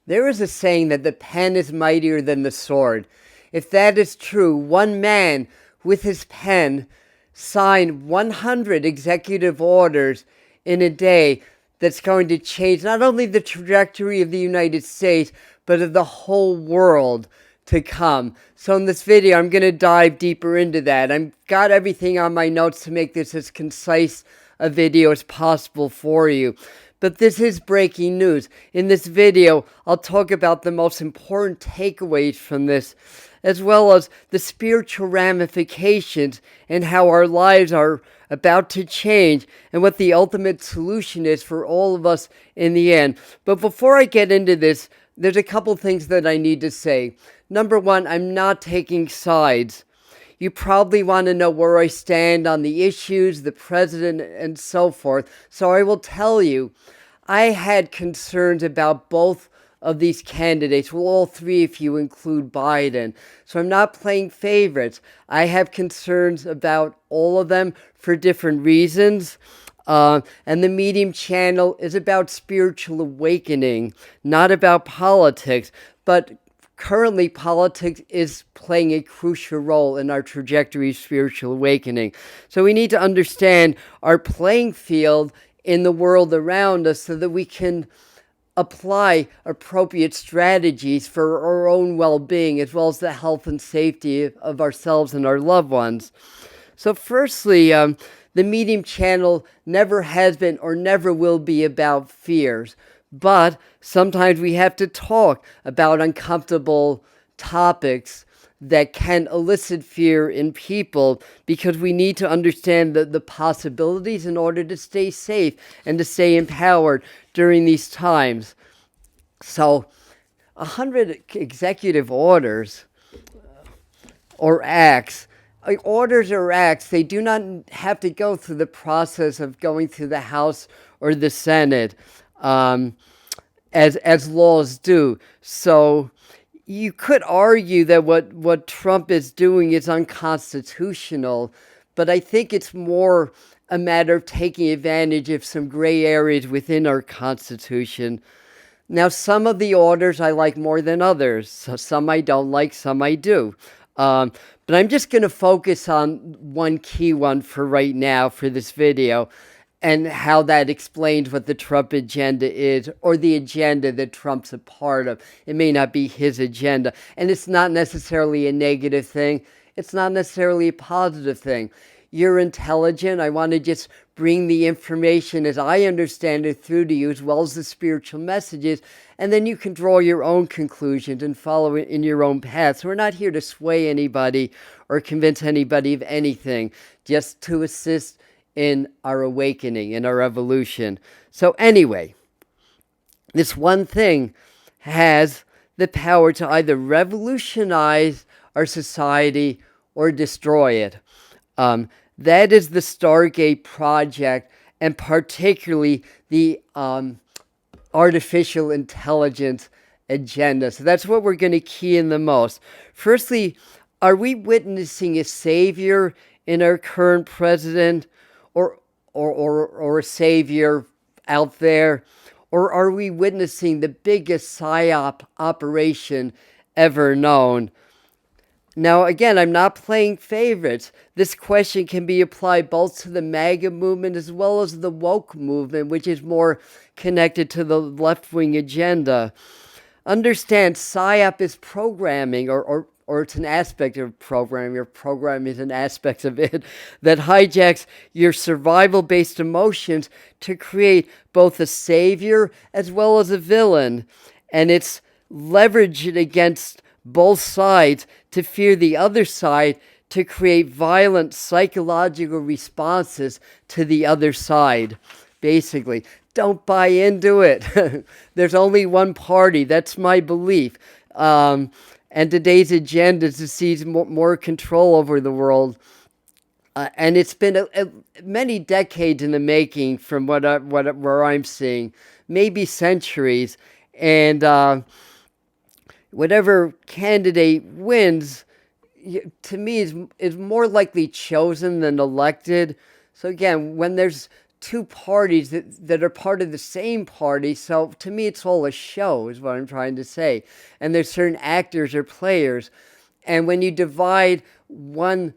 There is a saying that the pen is mightier than the sword. If that is true, one man with his pen signed 100 executive orders in a day that's going to change not only the trajectory of the United States, but of the whole world to come. So in this video, I'm going to dive deeper into that. I've got everything on my notes to make this as concise a video as possible for you. But this is breaking news. In this video, I'll talk about the most important takeaways from this, as well as the spiritual ramifications and how our lives are about to change and what the ultimate solution is for all of us in the end. But before I get into this, there's a couple things that I need to say. Number one, I'm not taking sides. You probably want to know where I stand on the issues, the president, and so forth. So I will tell you, I had concerns about both of these candidates. Well, all three if you include Biden. So I'm not playing favorites. I have concerns about all of them for different reasons. And the Medium channel is about spiritual awakening, not about politics. But currently, politics is playing a crucial role in our trajectory of spiritual awakening. So we need to understand our playing field in the world around us so that we can apply appropriate strategies for our own well-being, as well as the health and safety of ourselves and our loved ones. So firstly, the Medium channel never has been or never will be about fears. But sometimes we have to talk about uncomfortable topics that can elicit fear in people because we need to understand the possibilities in order to stay safe and to stay empowered during these times. So 100 executive orders or acts, they do not have to go through the process of going through the House or the Senate as laws do. So you could argue that what Trump is doing is unconstitutional, but I think it's more a matter of taking advantage of some gray areas within our Constitution. Now, some of the orders I like more than others. So some I don't like, some I do. But I'm just going to focus on one key one for right now for this video, and how that explains what the Trump agenda is, or the agenda that Trump's a part of. It may not be his agenda, and it's not necessarily a negative thing. It's not necessarily a positive thing. You're intelligent. I want to just bring the information as I understand it through to you, as well as the spiritual messages, and then you can draw your own conclusions and follow it in your own path. So we're not here to sway anybody or convince anybody of anything, just to assist in our awakening, in our evolution. So anyway, this one thing has the power to either revolutionize our society or destroy it. That is the Stargate project, and particularly the artificial intelligence agenda. So that's what we're going to key in the most. Firstly, are we witnessing a savior in our current president? Or a savior out there? Or are we witnessing the biggest psyop operation ever known? Now, again, I'm not playing favorites. This question can be applied both to the MAGA movement as well as the woke movement, which is more connected to the left-wing agenda. Understand, psyop is programming, or it's an aspect of programming. Your program is an aspect of it that hijacks your survival-based emotions to create both a savior as well as a villain. And it's leveraged against both sides to fear the other side, to create violent psychological responses to the other side. Basically, don't buy into it. There's only one party. That's my belief. And today's agenda is to seize more control over the world. And it's been many decades in the making from where I'm seeing, maybe centuries. And whatever candidate wins, to me, is more likely chosen than elected. So again, when there's two parties that are part of the same party. So to me, it's all a show, is what I'm trying to say. And there's certain actors or players. And when you divide one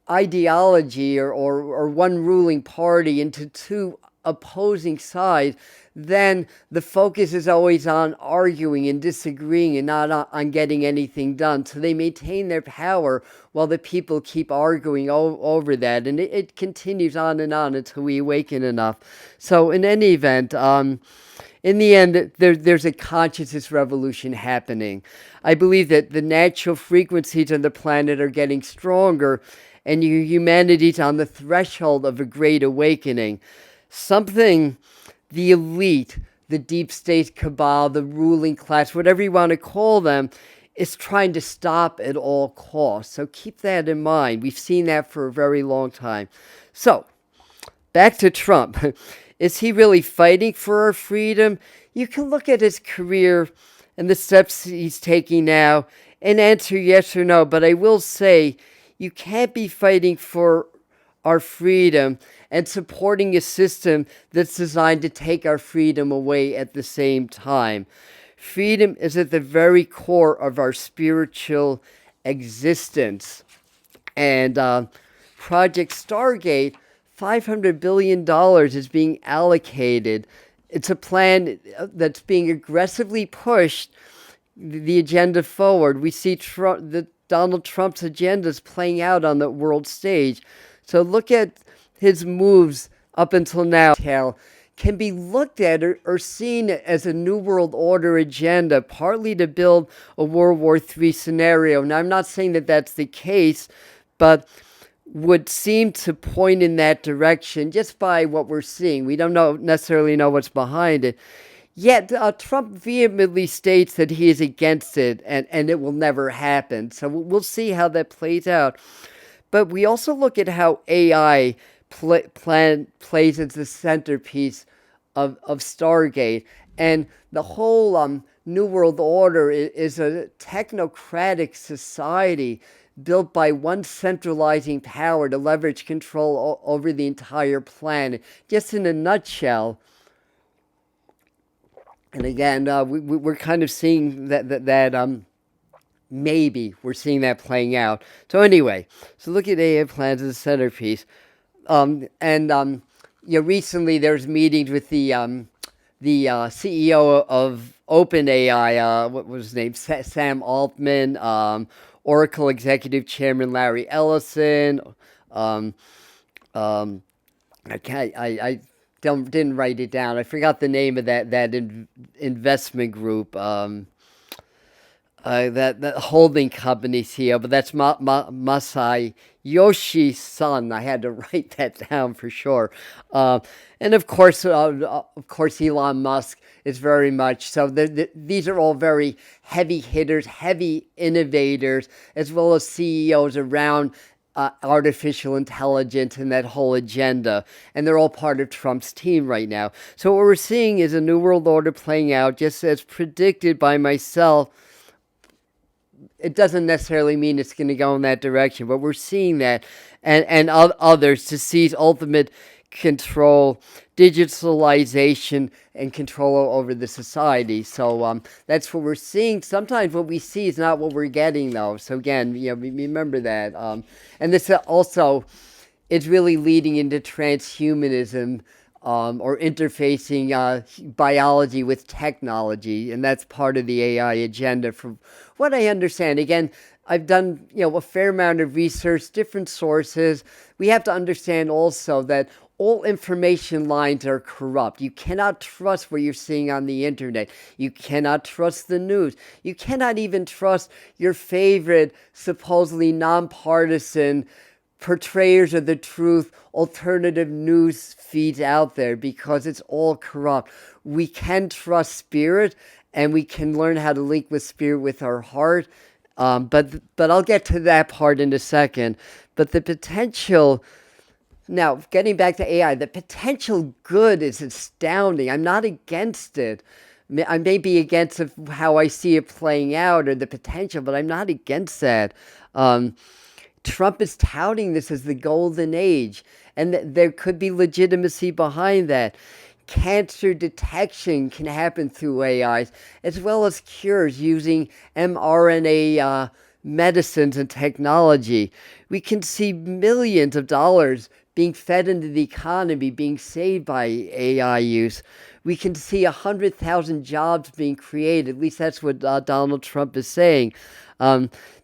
ideology or one ruling party into two opposing sides, then the focus is always on arguing and disagreeing and not on getting anything done. So they maintain their power while the people keep arguing over that. And it continues on and on until we awaken enough. So in any event, in the end, there's a consciousness revolution happening. I believe that the natural frequencies on the planet are getting stronger, and humanity's on the threshold of a great awakening. Something the elite, the deep state cabal, the ruling class, whatever you want to call them, is trying to stop at all costs. So keep that in mind. We've seen that for a very long time. So, back to Trump. Is he really fighting for our freedom? You can look at his career and the steps he's taking now and answer yes or no. But I will say, you can't be fighting for our freedom and supporting a system that's designed to take our freedom away at the same time. Freedom is at the very core of our spiritual existence. And Project Stargate, $500 billion is being allocated. It's a plan that's being aggressively pushed, the agenda forward. We see Donald Trump's agenda is playing out on the world stage. So look at his moves up until now. Can be looked at or seen as a New World Order agenda, partly to build a World War III scenario. Now, I'm not saying that that's the case, but would seem to point in that direction just by what we're seeing. We don't necessarily know what's behind it. Yet Trump vehemently states that he is against it and it will never happen. So we'll see how that plays out. But we also look at how AI plays as the centerpiece of Stargate. And the whole New World Order is a technocratic society built by one centralizing power to leverage control over the entire planet. Just in a nutshell. And again, we're kind of seeing that maybe we're seeing that playing out. So anyway, so look at AI plans as a centerpiece. Recently there's meetings with the CEO of OpenAI, what was his name? Sam Altman, Oracle Executive Chairman Larry Ellison. I didn't write it down. I forgot the name of that investment group. That holding company CEO, but that's Masayoshi Son. I had to write that down for sure. And of course, Elon Musk is very much so. These are all very heavy hitters, heavy innovators, as well as CEOs around artificial intelligence and that whole agenda. And they're all part of Trump's team right now. So what we're seeing is a New World Order playing out, just as predicted by myself. It doesn't necessarily mean it's going to go in that direction, but we're seeing that, and others to seize ultimate control, digitalization, and control over the society. So that's what we're seeing. Sometimes what we see is not what we're getting, though. So again, remember that. And this also is really leading into transhumanism. Or interfacing biology with technology, and that's part of the AI agenda from what I understand. Again, I've done a fair amount of research, different sources. We have to understand also that all information lines are corrupt. You cannot trust what you're seeing on the internet. You cannot trust the news. You cannot even trust your favorite supposedly nonpartisan portrayers of the truth, alternative news feeds out there, because it's all corrupt. We can trust spirit, and we can learn how to link with spirit with our heart. But I'll get to that part in a second. But the potential, now getting back to AI, the potential good is astounding. I'm not against it. I may be against how I see it playing out or the potential, but I'm not against that. Trump is touting this as the golden age. and there could be legitimacy behind that. Cancer detection can happen through AIs, as well as cures using mRNA medicines and technology. We can see millions of dollars being fed into the economy, being saved by AI use. We can see 100,000 jobs being created. At least that's what Donald Trump is saying.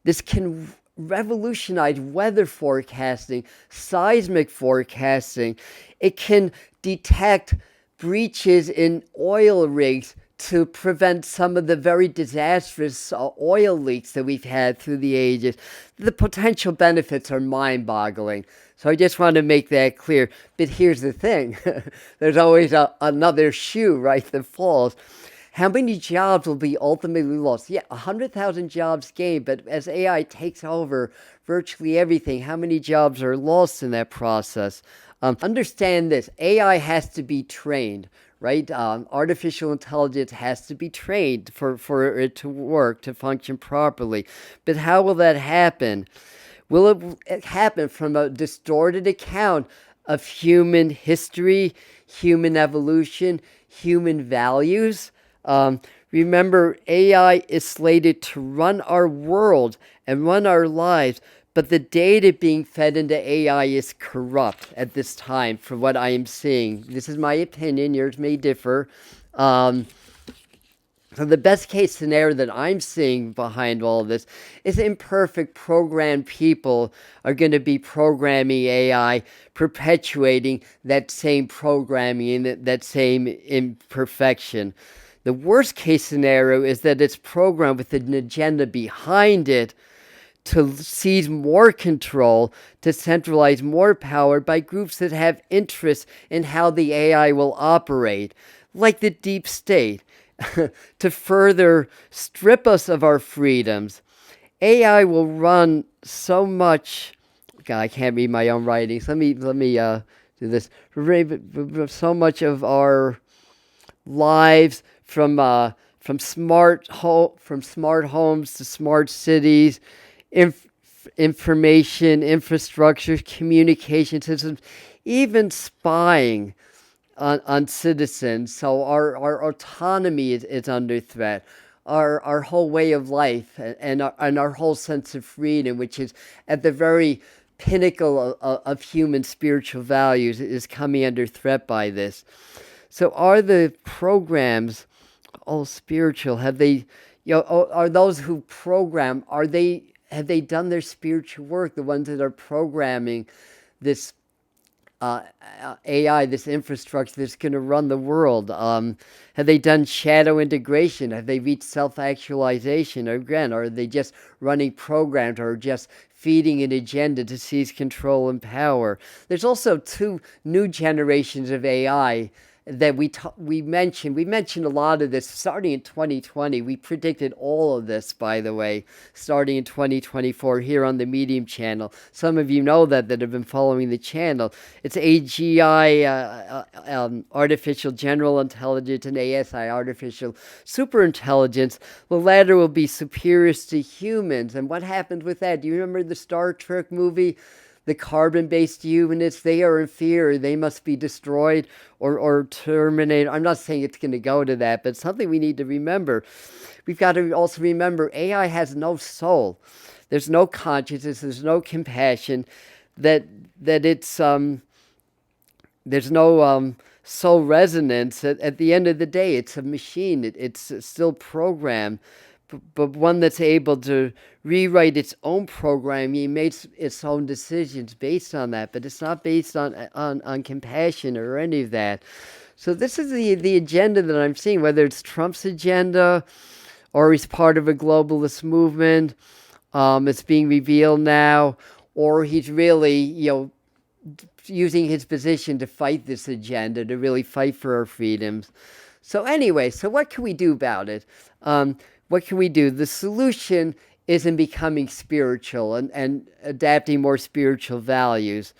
This can revolutionize weather forecasting, seismic forecasting. It can detect breaches in oil rigs to prevent some of the very disastrous oil leaks that we've had through the ages. The potential benefits are mind-boggling. So I just want to make that clear. But here's the thing. There's always another shoe, right, that falls. How many jobs will be ultimately lost? Yeah, 100,000 jobs gained, but as AI takes over virtually everything, how many jobs are lost in that process? Understand this, AI has to be trained, right? Artificial intelligence has to be trained for it to work, to function properly. But how will that happen? Will it happen from a distorted account of human history, human evolution, human values? Remember, AI is slated to run our world and run our lives, but the data being fed into AI is corrupt at this time, from what I am seeing. This is my opinion. Yours may differ. So the best case scenario that I'm seeing behind all of this is imperfect programmed people are going to be programming AI, perpetuating that same programming and that same imperfection. The worst case scenario is that it's programmed with an agenda behind it to seize more control, to centralize more power by groups that have interests in how the AI will operate, like the deep state, to further strip us of our freedoms. AI will run so much. God, I can't read my own writings. Let me do this. So much of our lives, from smart homes to smart cities, information infrastructure, communication systems, even spying on citizens. So our autonomy is under threat. Our whole way of life and our whole sense of freedom, which is at the very pinnacle of human spiritual values, is coming under threat by this. So are the programs all spiritual? Have they, are those who program, have they done their spiritual work? The ones that are programming this AI, this infrastructure that's going to run the world? Have they done shadow integration? Have they reached self-actualization? Or again, are they just running programs or just feeding an agenda to seize control and power? There's also two new generations of AI that we mentioned. We mentioned a lot of this starting in 2020. We predicted all of this, by the way, starting in 2024 here on the Medium channel. Some of you know that have been following the channel. It's AGI, Artificial General Intelligence, and ASI, Artificial Superintelligence. The latter will be superior to humans. And what happens with that? Do you remember the Star Trek movie? The carbon-based humanists, they are in fear. They must be destroyed or terminated. I'm not saying it's going to go to that, but it's something we need to remember. We've got to also remember AI has no soul. There's no consciousness. There's no compassion. That it's there's no soul resonance. At the end of the day, it's a machine. It's still programmed. But one that's able to rewrite its own programming, makes its own decisions based on that. But it's not based on compassion or any of that. So this is the agenda that I'm seeing, whether it's Trump's agenda or he's part of a globalist movement. It's being revealed now, or he's really, using his position to fight this agenda, to really fight for our freedoms. So anyway, so what can we do about it? What can we do? The solution is in becoming spiritual and adapting more spiritual values.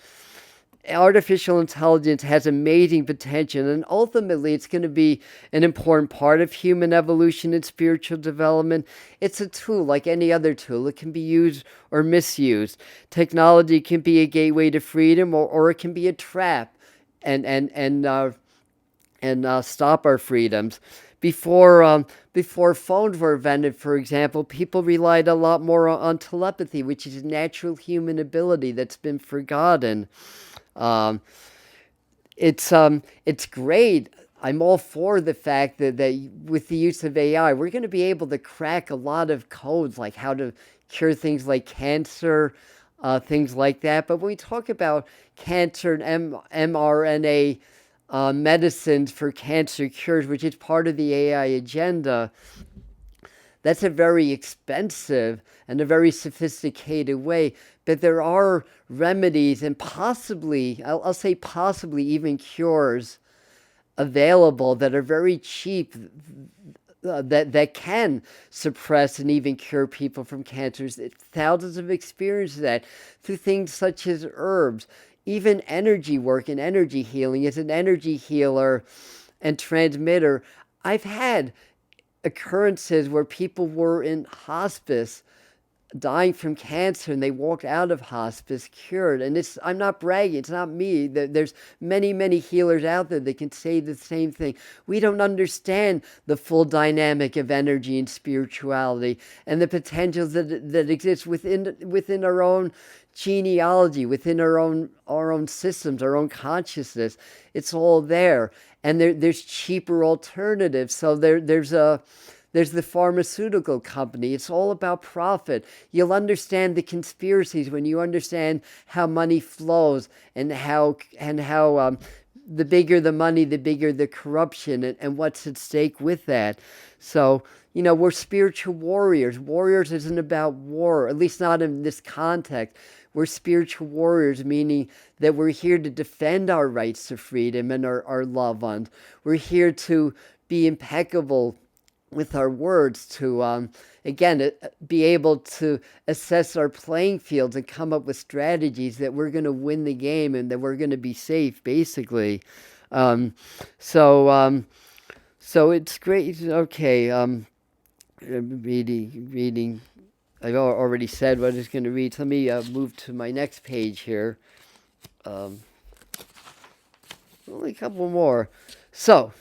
artificial intelligence has amazing potential, and ultimately it's going to be an important part of human evolution and spiritual development. It's a tool like any other tool. It can be used or misused. Technology can be a gateway to freedom, or it can be a trap and stop our freedoms. Before phones were invented, for example, people relied a lot more on telepathy, which is a natural human ability that's been forgotten. Um, it's great. I'm all for the fact that with the use of AI, we're going to be able to crack a lot of codes, like how to cure things like cancer, things like that. But when we talk about cancer and mRNA medicines for cancer cures, which is part of the AI agenda, that's a very expensive and a very sophisticated way. But there are remedies and possibly, I'll say possibly even cures available that are very cheap, that can suppress and even cure people from cancers. Thousands of experiences that through things such as herbs. Even energy work and energy healing. As an energy healer and transmitter, I've had occurrences where people were in hospice dying from cancer and they walked out of hospice cured. And I'm not bragging, it's not me. There's many healers out there that can say the same thing. We don't understand the full dynamic of energy and spirituality and the potentials that exist within our own genealogy, within our own systems, our own consciousness. It's all there. And there's cheaper alternatives. So there's the pharmaceutical company. It's all about profit. You'll understand the conspiracies when you understand how money flows and how the bigger the money, the bigger the corruption and what's at stake with that. So, we're spiritual warriors. Warriors isn't about war, at least not in this context. We're spiritual warriors, meaning that we're here to defend our rights to freedom and our loved ones. We're here to be impeccable with our words, to again be able to assess our playing fields and come up with strategies that we're going to win the game and that we're going to be safe, basically. So it's great. Okay, reading. I've already said what I was going to read. So let me move to my next page here. Only a couple more. So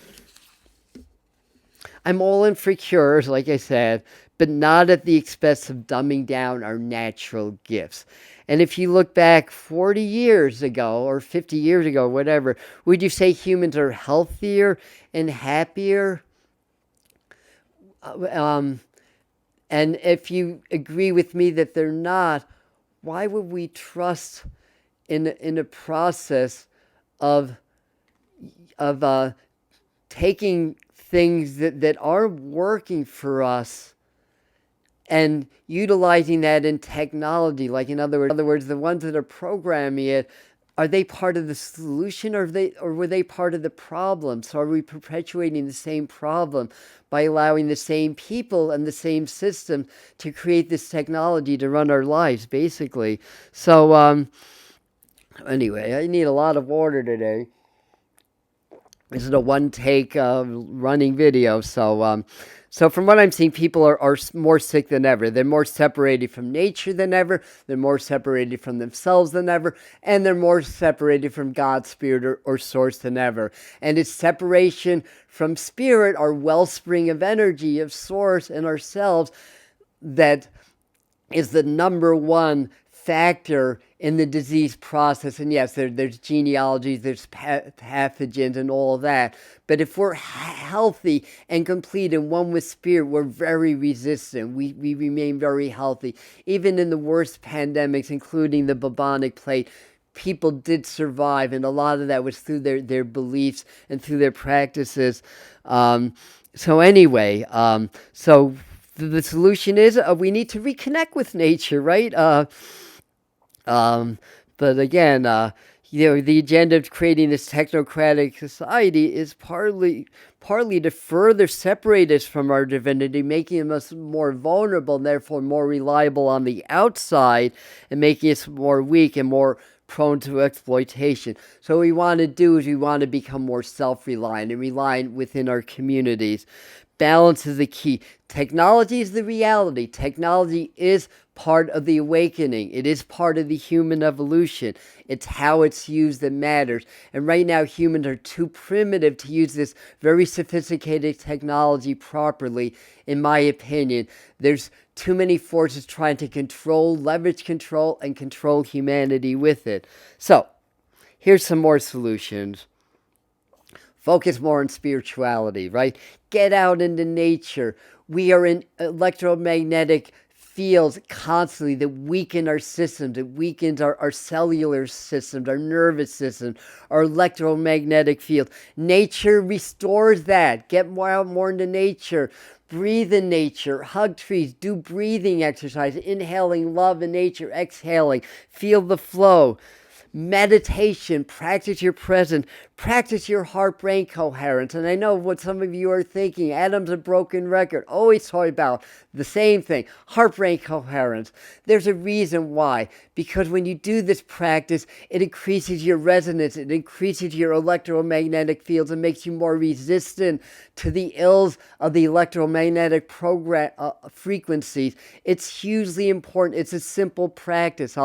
I'm all in for cures, like I said, but not at the expense of dumbing down our natural gifts. And if you look back 40 years ago or 50 years ago, whatever, would you say humans are healthier and happier? And if you agree with me that they're not, why would we trust in a process of taking things that are working for us and utilizing that in technology? Like, in other words, the ones that are programming it, are they part of the solution, or were they part of the problem? So are we perpetuating the same problem by allowing the same people and the same system to create this technology to run our lives, basically? So anyway, I need a lot of water today. This is a one-take running video. So from what I'm seeing, people are more sick than ever. They're more separated from nature than ever. They're more separated from themselves than ever. And they're more separated from God's spirit or source than ever. And it's separation from spirit, our wellspring of energy, of source, and ourselves, that is the number one factor in the disease process. And yes, there's genealogies, there's pathogens and all of that. But if we're healthy and complete and one with spirit, we're very resistant. We remain very healthy. Even in the worst pandemics, including the bubonic plague, people did survive, and a lot of that was through their beliefs and through their practices. So anyway, so the solution is we need to reconnect with nature, right? But again, the agenda of creating this technocratic society is partly to further separate us from our divinity, making us more vulnerable and therefore more reliable on the outside, and making us more weak and more prone to exploitation. So what we want to do is we want to become more self-reliant and reliant within our communities. Balance is the key. Technology is the reality. Technology is part of the awakening. It is part of the human evolution. It's how it's used that matters. And right now, humans are too primitive to use this very sophisticated technology properly, in my opinion. There's too many forces trying to control, leverage control, and control humanity with it. So, here's some more solutions. Focus more on spirituality, right? Get out into nature. We are in electromagnetic fields constantly that weaken our systems. It weakens our cellular systems, our nervous system, our electromagnetic field. Nature restores that. Get out more into nature. Breathe in nature. Hug trees. Do breathing exercise. Inhaling love in nature. Exhaling. Feel the flow. Meditation, practice your presence, practice your heart-brain coherence. And I know what some of you are thinking, Adam's a broken record, always talking about the same thing, heart-brain coherence. There's a reason why, because when you do this practice, it increases your resonance, it increases your electromagnetic fields, and makes you more resistant to the ills of the electromagnetic frequencies. It's hugely important. It's a simple practice.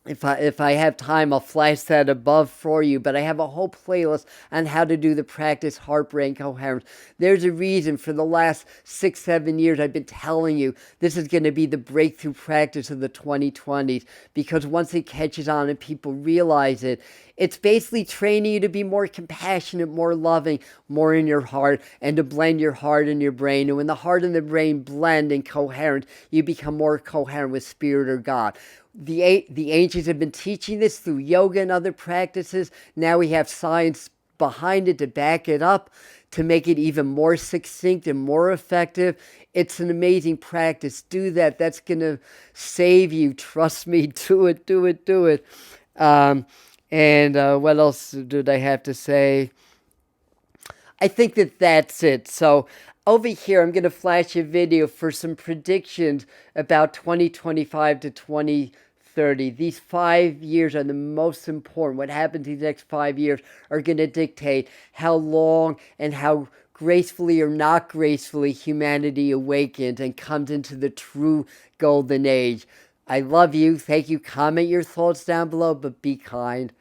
If I have time, I'll flash that above for you, but I have a whole playlist on how to do the practice heart-brain coherence. There's a reason for the last 6-7 years I've been telling you this is going to be the breakthrough practice of the 2020s, because once it catches on and people realize it, it's basically training you to be more compassionate, more loving, more in your heart, and to blend your heart and your brain. And when the heart and the brain blend and coherent, you become more coherent with spirit or God. The ancients have been teaching this through yoga and other practices. Now we have science behind it to back it up, to make it even more succinct and more effective. It's an amazing practice. Do that. That's going to save you. Trust me. Do it, do it, do it. What else did I have to say? I think that's it. So over here, I'm going to flash a video for some predictions about 2025 to 2030. These 5 years are the most important. What happens these next 5 years are going to dictate how long and how gracefully or not gracefully humanity awakens and comes into the true golden age. I love you. Thank you. Comment your thoughts down below, but be kind.